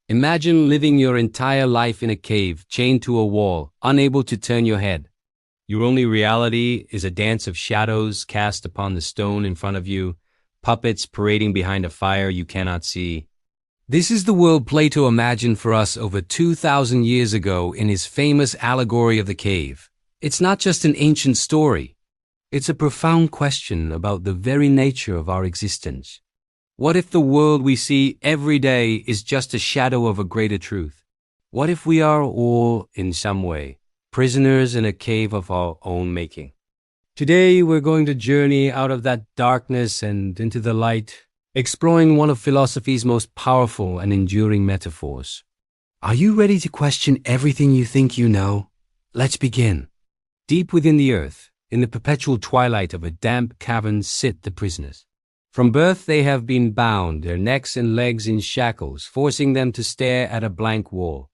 Imagine living your entire life in a cave, chained to a wall, unable to turn your head. Your only reality is a dance of shadows cast upon the stone in front of you, puppets parading behind a fire you cannot see. This is the world Plato imagined for us over 2,000 years ago in his famous allegory of the cave. It's not just an ancient story. It's a profound question about the very nature of our existence. What if the world we see every day is just a shadow of a greater truth? What if we are all, in some way, prisoners in a cave of our own making? Today we're going to journey out of that darkness and into the light, exploring one of philosophy's most powerful and enduring metaphors. Are you ready to question everything you think you know? Let's begin. Deep within the earth, in the perpetual twilight of a damp cavern, sit the prisoners. From birth they have been bound, their necks and legs in shackles, forcing them to stare at a blank wall.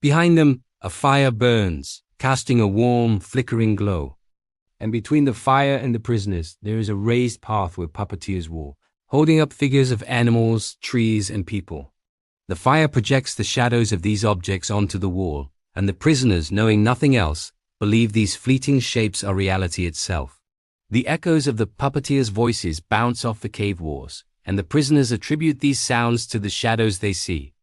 Behind them, a fire burns, casting a warm, flickering glow. And between the fire and the prisoners, there is a raised path where puppeteers walk, holding up figures of animals, trees, and people. The fire projects the shadows of these objects onto the wall, and the prisoners, knowing nothing else, believe these fleeting shapes are reality itself. The echoes of the puppeteers' voices bounce off the cave walls, and the prisoners attribute these sounds to the shadows they see.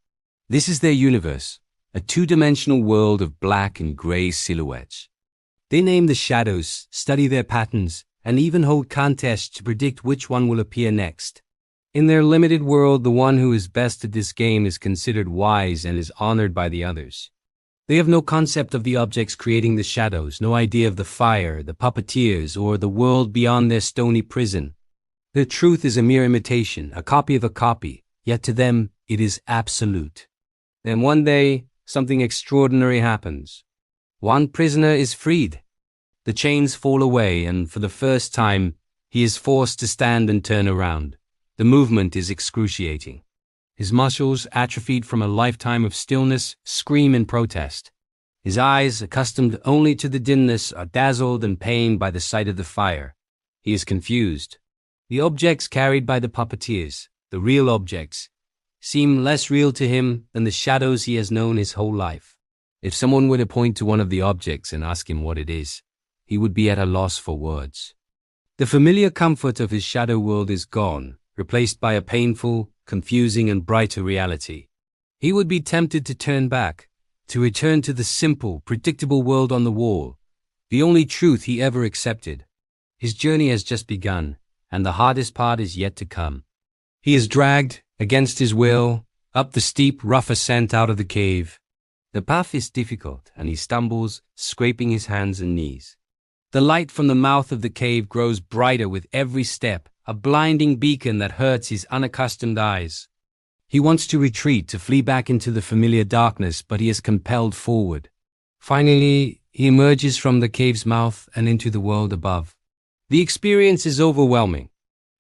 This is their universe, a two-dimensional world of black and gray silhouettes. They name the shadows, study their patterns, and even hold contests to predict which one will appear next. In their limited world, the one who is best at this game is considered wise and is honored by the others. They have no concept of the objects creating the shadows, no idea of the fire, the puppeteers, or the world beyond their stony prison. Their truth is a mere imitation, a copy of a copy, yet to them it is absolute. Then one day, something extraordinary happens. One prisoner is freed. The chains fall away, and for the first time, he is forced to stand and turn around. The movement is excruciating. His muscles, atrophied from a lifetime of stillness, scream in protest. His eyes, accustomed only to the dimness, are dazzled and pained by the sight of the fire. He is confused. The objects carried by the puppeteers, the real objects, seem less real to him than the shadows he has known his whole life. If someone were to point to one of the objects and ask him what it is, he would be at a loss for words. The familiar comfort of his shadow world is gone, replaced by a painful, confusing and brighter reality. He would be tempted to turn back, to return to the simple, predictable world on the wall, the only truth he ever accepted. His journey has just begun, and the hardest part is yet to come. He is dragged, against his will, up the steep, rough ascent out of the cave. The path is difficult, and he stumbles, scraping his hands and knees. The light from the mouth of the cave grows brighter with every step, a blinding beacon that hurts his unaccustomed eyes. He wants to retreat, to flee back into the familiar darkness, but he is compelled forward. Finally, he emerges from the cave's mouth and into the world above. The experience is overwhelming.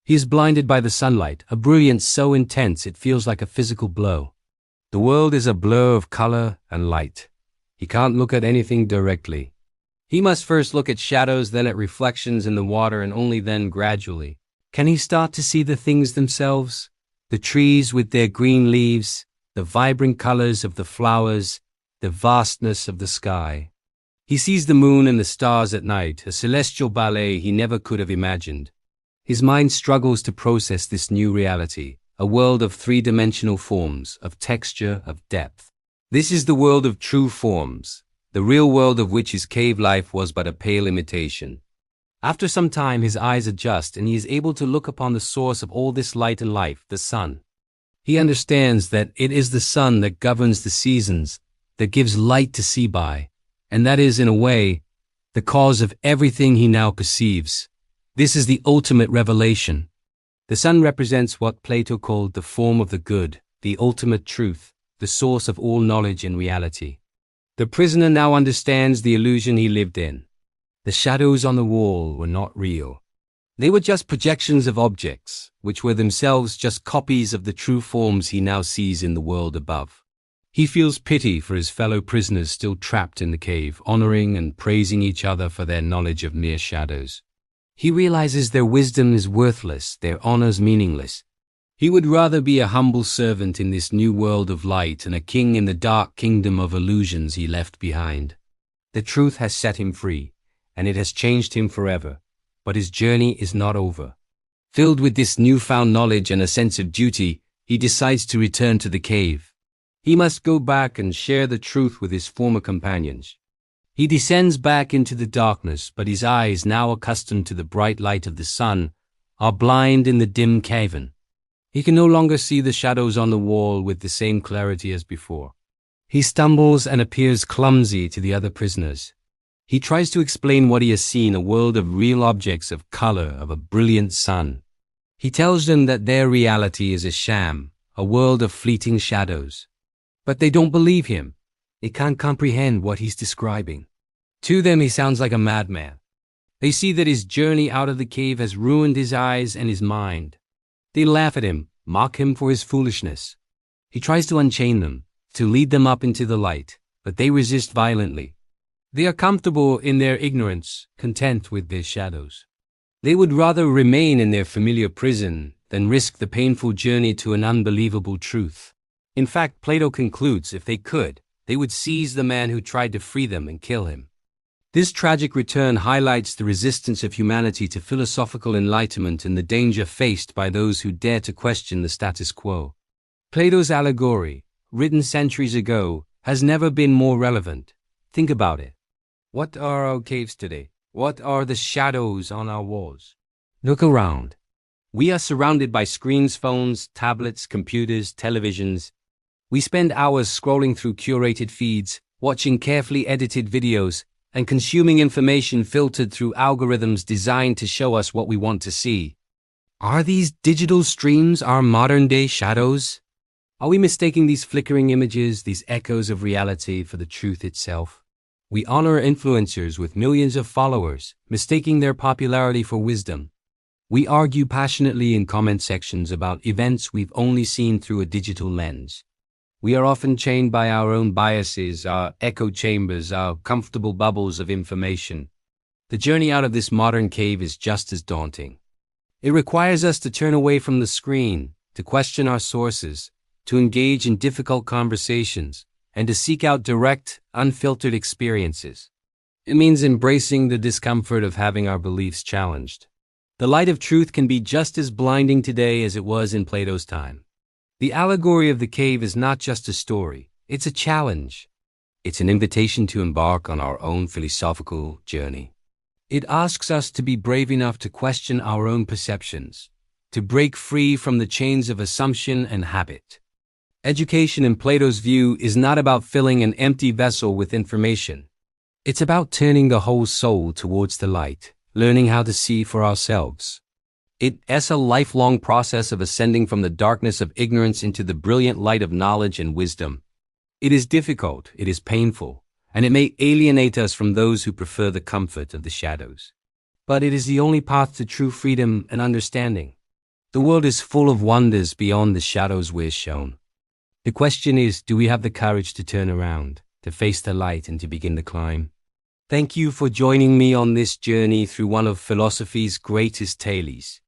He is blinded by the sunlight, a brilliance so intense it feels like a physical blow. The world is a blur of color and light. He can't look at anything directly. He must first look at shadows, then at reflections in the water, and only then gradually can he start to see the things themselves, the trees with their green leaves, the vibrant colors of the flowers, the vastness of the sky. He sees the moon and the stars at night, a celestial ballet he never could have imagined. His mind struggles to process this new reality, a world of three-dimensional forms, of texture, of depth. This is the world of true forms, the real world of which his cave life was but a pale imitation. After some time, his eyes adjust, and he is able to look upon the source of all this light and life, the sun. He understands that it is the sun that governs the seasons, that gives light to see by, and that is, in a way, the cause of everything he now perceives. This is the ultimate revelation. The sun represents what Plato called the form of the good, the ultimate truth, the source of all knowledge and reality. The prisoner now understands the illusion he lived in. The shadows on the wall were not real. They were just projections of objects, which were themselves just copies of the true forms he now sees in the world above. He feels pity for his fellow prisoners still trapped in the cave, honoring and praising each other for their knowledge of mere shadows. He realizes their wisdom is worthless, their honors meaningless. He would rather be a humble servant in this new world of light and a king in the dark kingdom of illusions he left behind. The truth has set him free, and it has changed him forever, but his journey is not over. Filled with this newfound knowledge and a sense of duty, he decides to return to the cave. He must go back and share the truth with his former companions. He descends back into the darkness, but his eyes, now accustomed to the bright light of the sun, are blind in the dim cavern. He can no longer see the shadows on the wall with the same clarity as before. He stumbles and appears clumsy to the other prisoners. He tries to explain what he has seen, a world of real objects, of color, of a brilliant sun. He tells them that their reality is a sham, a world of fleeting shadows. But they don't believe him. They can't comprehend what he's describing. To them, he sounds like a madman. They see that his journey out of the cave has ruined his eyes and his mind. They laugh at him, mock him for his foolishness. He tries to unchain them, to lead them up into the light, but they resist violently. They are comfortable in their ignorance, content with their shadows. They would rather remain in their familiar prison than risk the painful journey to an unbelievable truth. In fact, Plato concludes, if they could, they would seize the man who tried to free them and kill him. This tragic return highlights the resistance of humanity to philosophical enlightenment and the danger faced by those who dare to question the status quo. Plato's allegory, written centuries ago, has never been more relevant. Think about it. What are our caves today? What are the shadows on our walls? Look around. We are surrounded by screens, phones, tablets, computers, televisions. We spend hours scrolling through curated feeds, watching carefully edited videos, and consuming information filtered through algorithms designed to show us what we want to see. Are these digital streams our modern-day shadows? Are we mistaking these flickering images, these echoes of reality, for the truth itself? We honor influencers with millions of followers, mistaking their popularity for wisdom. We argue passionately in comment sections about events we've only seen through a digital lens. We are often chained by our own biases, our echo chambers, our comfortable bubbles of information. The journey out of this modern cave is just as daunting. It requires us to turn away from the screen, to question our sources, to engage in difficult conversations, and to seek out direct, unfiltered experiences. It means embracing the discomfort of having our beliefs challenged. The light of truth can be just as blinding today as it was in Plato's time. The allegory of the cave is not just a story, it's a challenge. It's an invitation to embark on our own philosophical journey. It asks us to be brave enough to question our own perceptions, to break free from the chains of assumption and habit. Education, in Plato's view, is not about filling an empty vessel with information. It's about turning the whole soul towards the light, learning how to see for ourselves. It's a lifelong process of ascending from the darkness of ignorance into the brilliant light of knowledge and wisdom. It is difficult, it is painful, and it may alienate us from those who prefer the comfort of the shadows. But it is the only path to true freedom and understanding. The world is full of wonders beyond the shadows we're shown. The question is, do we have the courage to turn around, to face the light, and to begin the climb? Thank you for joining me on this journey through one of philosophy's greatest tales.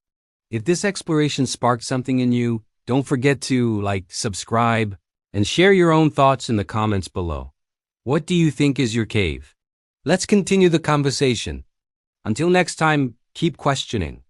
If this exploration sparked something in you, don't forget to subscribe, and share your own thoughts in the comments below. What do you think is your cave? Let's continue the conversation. Until next time, keep questioning.